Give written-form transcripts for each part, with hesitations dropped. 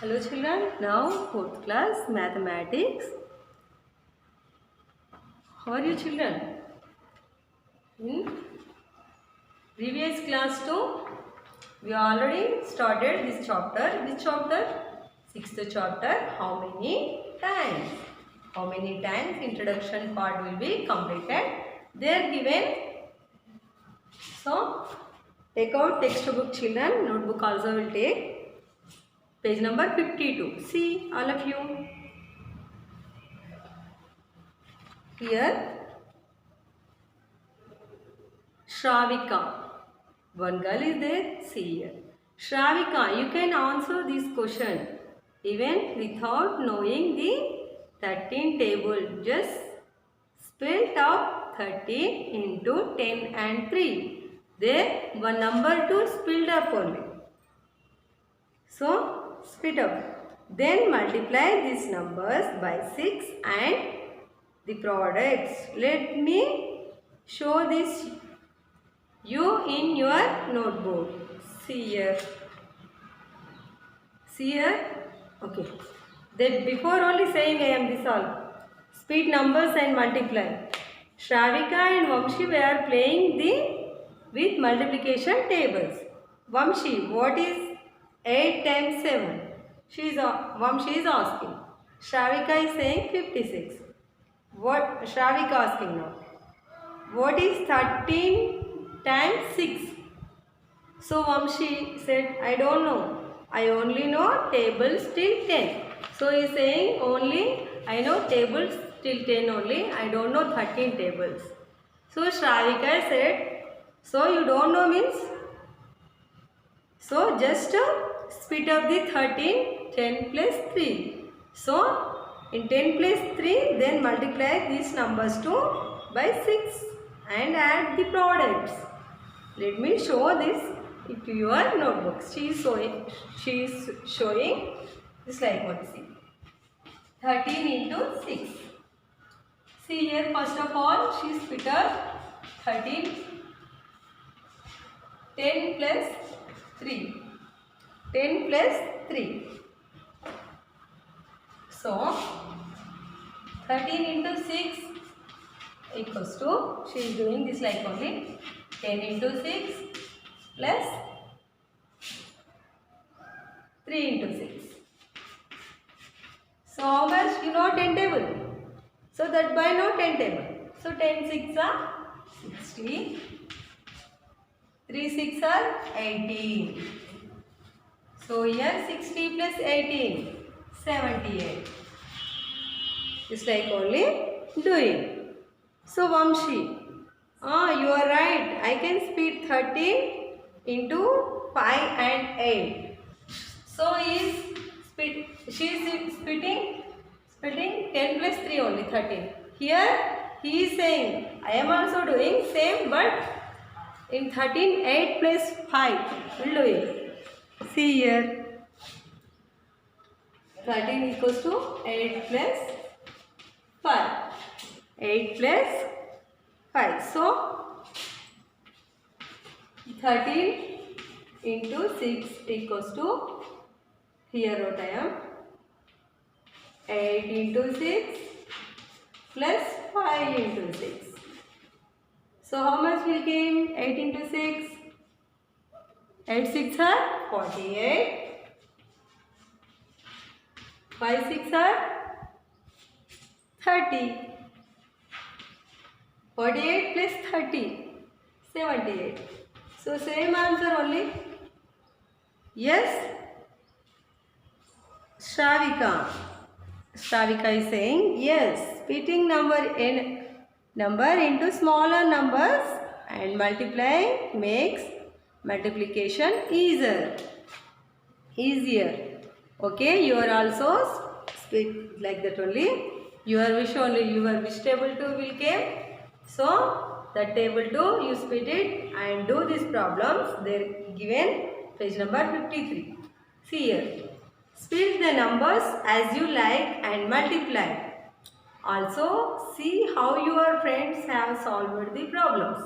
Hello children, now 4th class mathematics. How are you children? In previous class too, we already started this chapter. Which chapter? 6th chapter. How many times? How many times introduction part will be completed? They are given. So, take out textbook children. Notebook also will take. Page number 52. See all of you. Here, Shravika. One girl is there. See here. Shravika, you can answer this question even without knowing the 13 table. Just split up 13 into 10 and 3. There one number to split up only. So, split up. Then multiply these numbers by 6 and the products. Let me show this you in your notebook. See here. See here. Okay. Then before only saying I am this all. Split numbers and multiply. Shravika and Vamshi were playing with multiplication tables. Vamshi, what is 8 times 7? Vamshi is asking. Shravika is saying 56. What Shravika asking now? What is 13 times 6? So Vamshi said, I don't know. I only know tables till 10. So he is saying only I know tables till 10 only. I don't know 13 tables. So Shravika said, so you don't know means? So just split up the 13, 10 plus 3. So in 10 plus 3 then multiply these numbers by 6 and add the products. Let me show this to your notebooks. She is showing this like what see. 13 into 6. See here, first of all she split up 13. 10 plus 3. 10 plus 3. So 13 into 6 equals to, she is doing this like only 10 into 6 plus 3 into 6. So how much you know 10 table? So that by know 10 table. So 10 6 are 60. 3 6 are 18. So here 60 plus 18, 78. It's like only doing. So Vamshi, you are right. I can split 13 into 5 and 8. So she is splitting 10 plus 3 only 13. Here he is saying I am also doing same, but in 13 8 plus 5 will do it. See here. 13 equals to 8 plus 5. 8 plus 5. So 13 into 6 equals to, here what I am, 8 into 6 plus 5 into 6. So how much will came? 8 into 6. 8 6 are 48. 5 6 are 30. 48 plus 30, 78. So same answer only. Yes, Shravika. Shravika is saying yes. Splitting number into smaller numbers and multiplying makes multiplication easier. Okay, you are also split like that only. Your wish table 2 will came. So that table 2 you split it and do these problems. They are given page number 53. See here. Split the numbers as you like and multiply. Also see how your friends have solved the problems.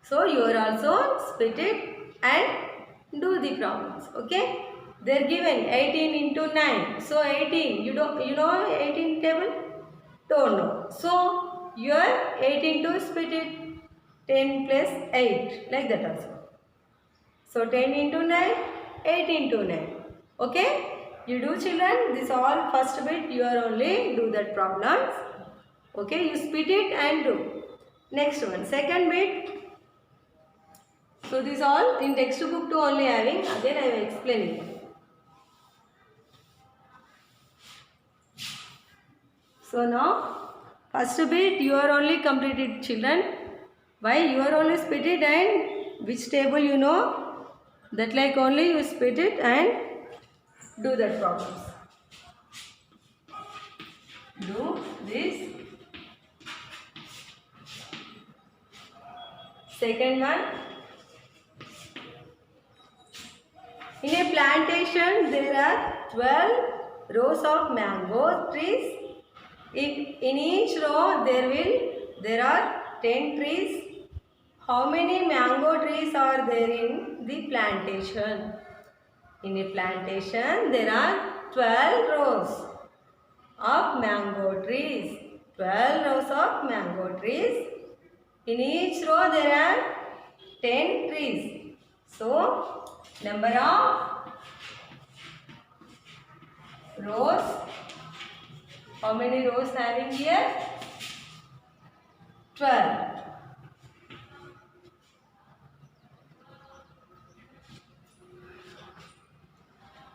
So you are also split it and do the problems. Okay. They are given 18 into 9. So 18. You know 18 table? Don't know. So your 18 to split it 10 plus 8 like that also. So 10 into 9, 8 into 9. Okay? You do children. This all first bit you are only do that problems. Okay? You split it and do. Next one. Second bit. So this all in textbook to only having. Again I will explain it. So now first bit you are only completed children. Why? You are only split it and which table you know, that like only you split it and do that problems. Do this. Second one. In a plantation there are 12 rows of mango trees. In each row there are 10 trees. How many mango trees are there in the plantation? In a plantation there are 12 rows of mango trees. 12 rows of mango trees. In each row there are 10 trees. So number of rows. How many rows having here? 12.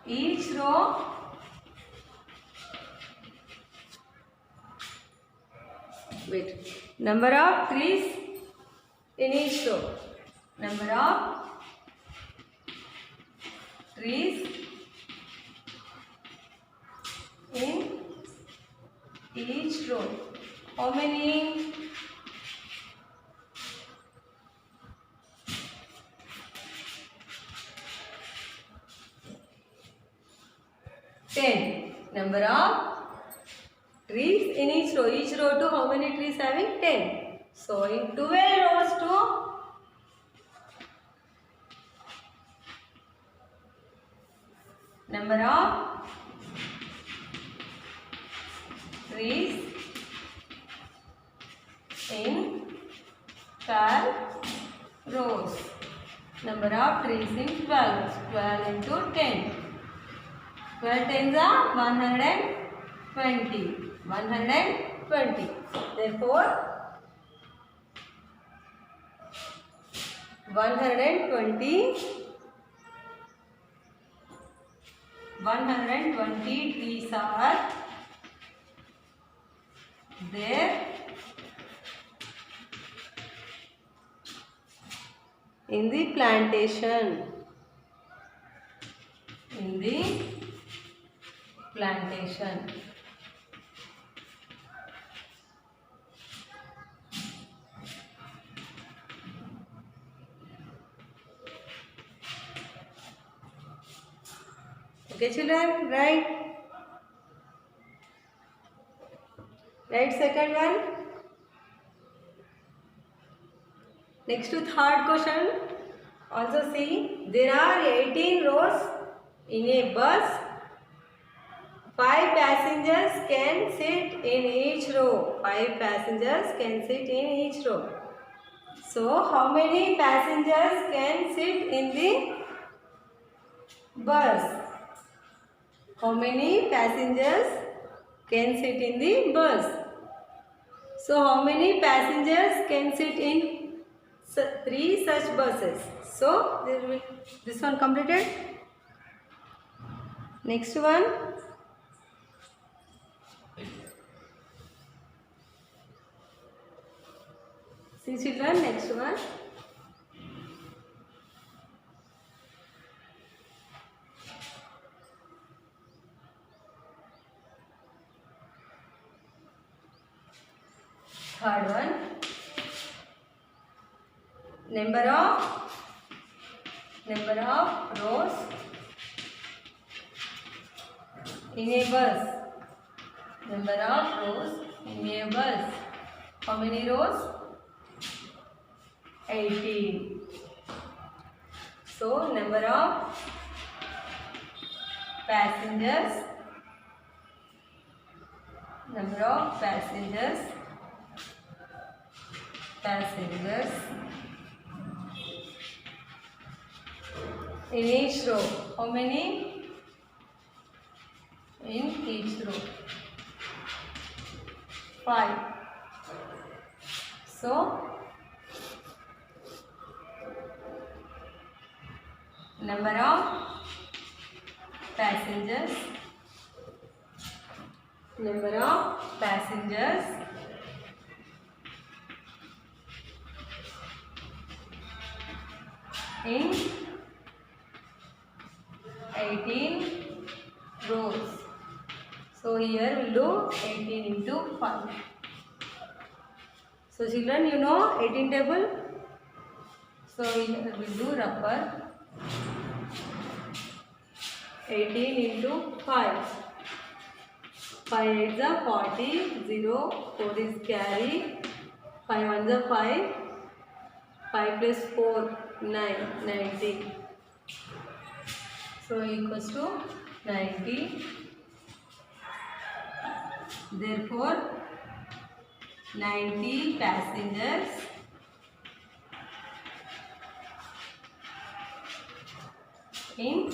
Each row number of trees in each row. Number of trees in each row. How many? 10. Number of trees in each row. Each row to how many trees having? 10. So in 12 rows to number of trees in 12 rows. Number of trees in 12. 12 into 10. 12 tens are 120. 120. Therefore, 120 trees are there in the plantation. In the plantation. Okay children, right? Right, second one. Next to third question. Also see, there are 18 rows in a bus. 5 passengers can sit in each row. 5 passengers can sit in each row. So, how many passengers can sit in the bus? How many passengers can sit in the bus? So, how many passengers can sit in 3 such buses? So, this one completed. Next one. See children, next one. Third one. Number of rows in a bus. Number of rows in a bus. How many rows? 18. So number of passengers, number of passengers in each row. How many in each row? 5. So number of passengers in 18 rows. So here we'll do 18 into 5. So children, you know 18 table. So here we'll do rubber. 18 into 5. 5 8s are 40. 0. 4 is carry. 5 1s are 5. 5 plus 4 9. 90. So equals to 90. Therefore 90 passengers in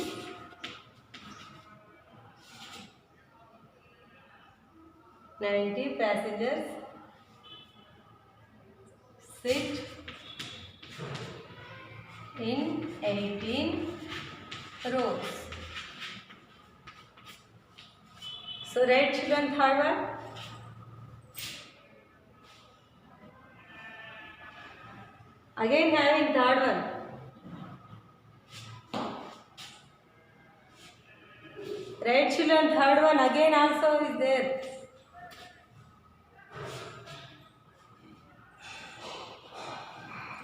90 passengers sit in 18 rows. So write children third one. Again having third one. Write children third one again also is there.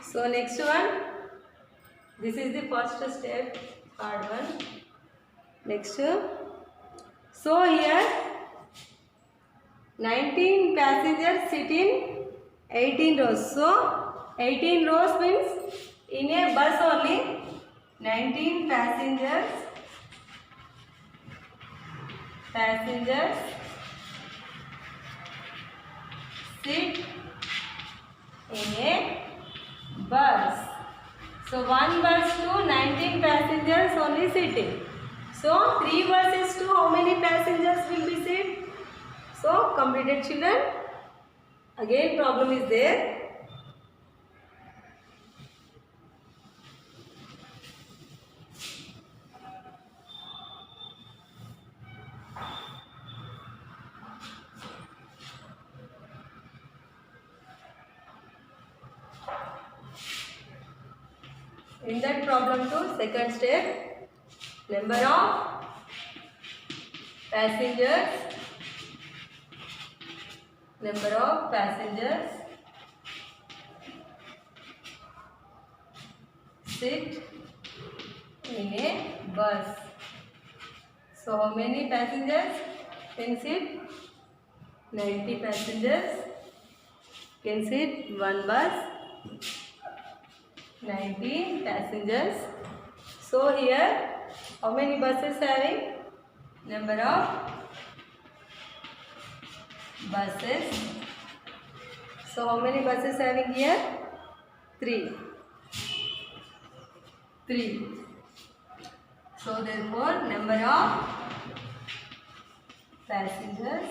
So next one. This is the first step. Third one. Next. So here 19 passengers sit in 18 rows. So 18 rows means in a bus only 19 passengers sit in a bus. So one bus to 19 passengers only sitting. So 3 buses to how many passengers will be sit? So completed children. Again problem is there. In that problem too, second step, number of passengers sit in a bus. So how many passengers can sit? 90 passengers can sit one bus. 90 passengers. So here how many buses having? Number of buses. So how many buses having here? 3. So therefore number of passengers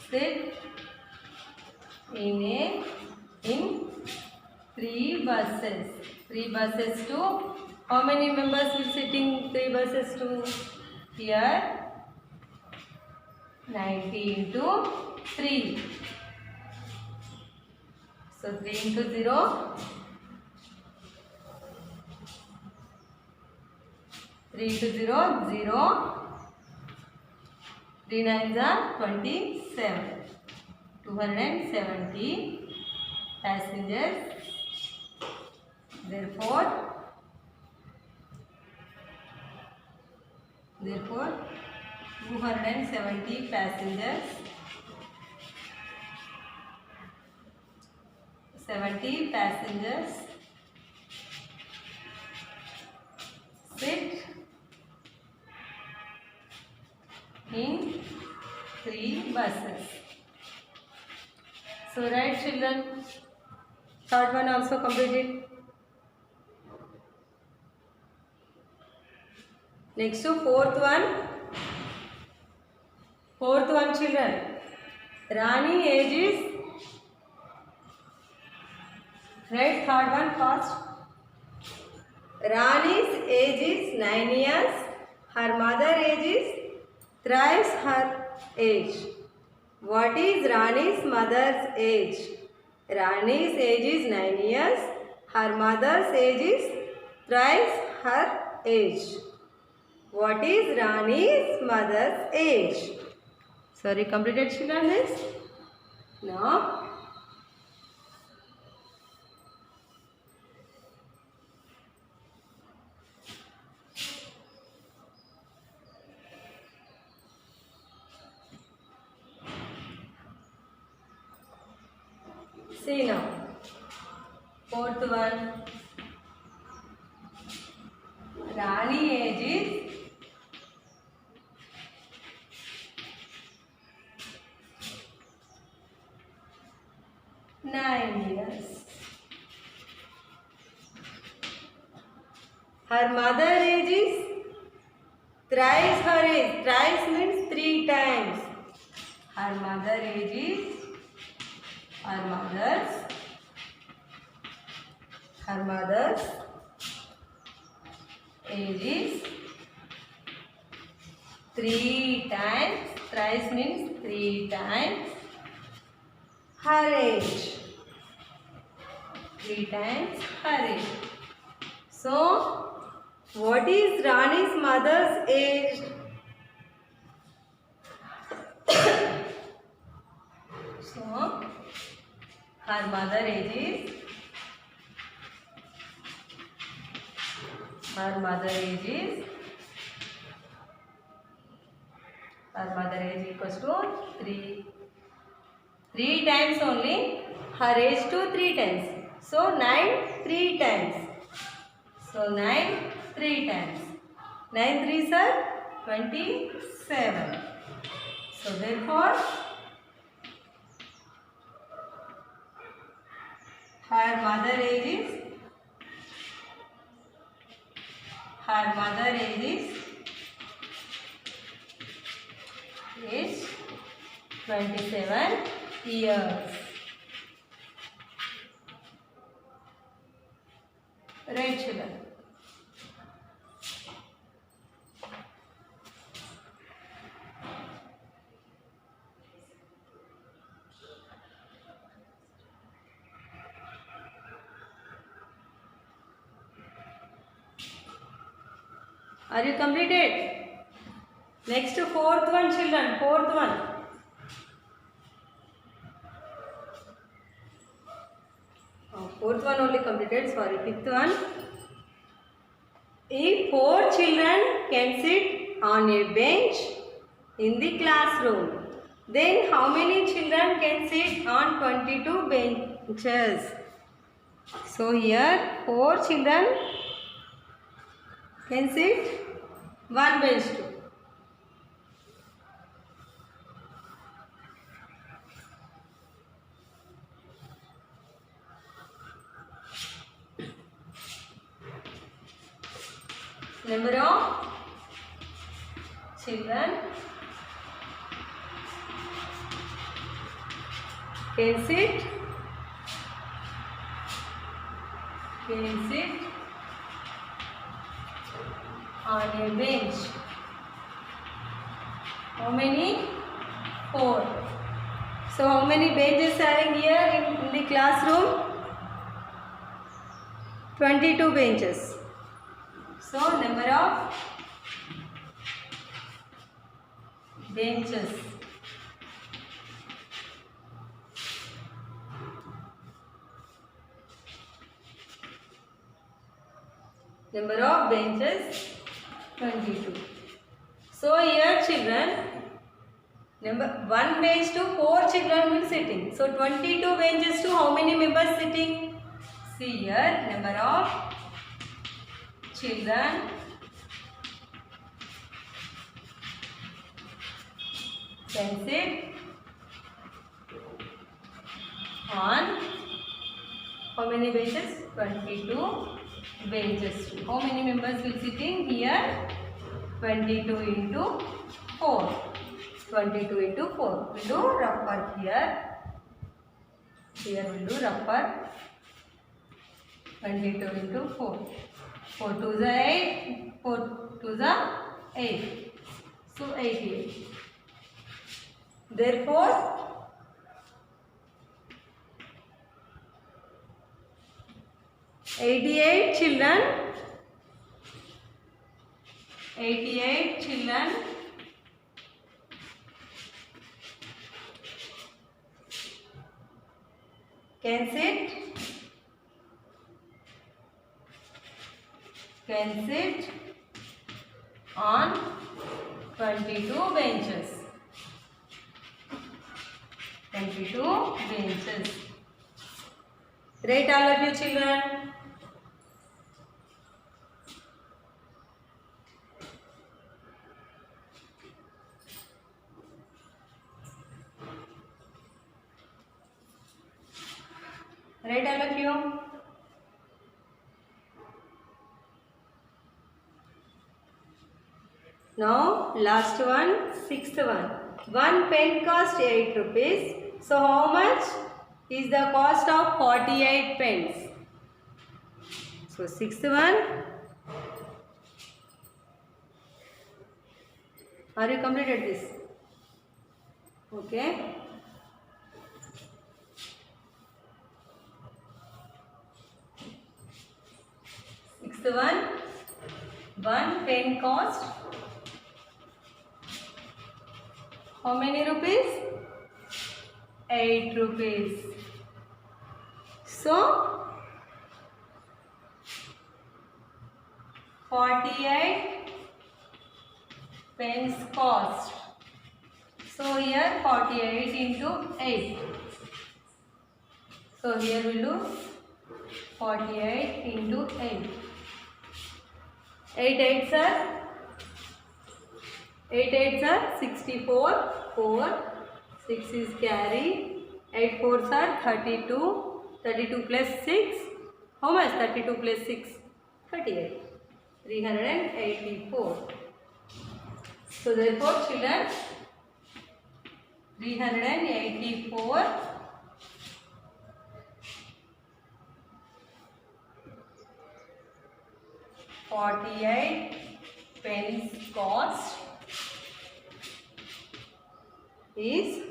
sit in 3 buses. 3 buses to how many members will sit in 3 buses to? Here 90 into 3. So 3 into 0. 3 into 0, 0. 3 9s are 27. 270 passengers. Therefore 270 passengers So right children, third one also completed. Next to fourth one children. Rani age is, right, third one first. Rani's age is 9 years. Her mother age is thrice her age. What is Rani's mother's age? Rani's age is 9 years. Her mother's age is thrice her age. What is Rani's mother's age? Sorry, completed children this? Now, see now. Fourth one. Rani age is 9 years. Her mother age is thrice her age. Thrice means 3 times. Her mother age is, her mother's age is 3 times. Thrice means 3 times her age. 3 times her age. So, what is Rani's mother's age? So, her mother age is, her mother age equals to 3 times only, her age to 3 times. So 9 3 times. So 9 3 times. 9 3s are 27. So therefore, her mother age is 27 years. Right children. Are you completed? Next fourth one children. Fourth one. Fourth one only completed. Sorry. Fifth one. If 4 children can sit on a bench in the classroom, then how many children can sit on 22 benches? So here 4 children can sit one bench too. Number of children can sit on a bench. How many? 4. So how many benches are here in the classroom? 22 benches. So number of benches. Number of benches 22. So here children, one bench to 4 children will sitting. So 22 benches to how many members sitting? See here, number of children can sit on how many benches? 22 benches. How many members will sitting here? 22 into 4. 22 into 4. We'll do rubber here. Here we'll do rubber. 22 into 4. 4 2 is 8. 4 2 is 8. So 88. Therefore, 88 children. 88 children can sit on 22 benches. 22 benches. Write all of you children. Write all of you. Now last one, sixth one. One pen cost 8 rupees. So how much is the cost of 48 pens? So sixth one. Are you completed this? Okay. Sixth one pen cost how many rupees? 8 rupees. So 48 pens cost. So here 48 into 8. So here we will do 48 into 8. 8 8s are 8 8s are 64. 4 6 is carry. 8 4s are 32. 32 plus 6. How much? 32 plus 6. 38. 384. So therefore children 384 48 pence cost is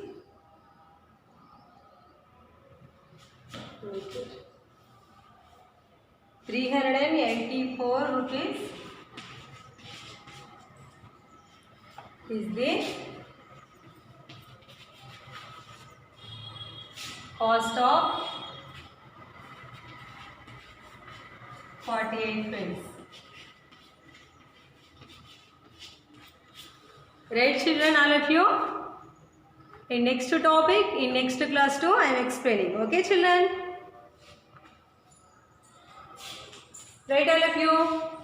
384 rupees is the cost of 48 pence. Right children, all of you? In next topic, in next class too, I am explaining. Okay children? Right all of you?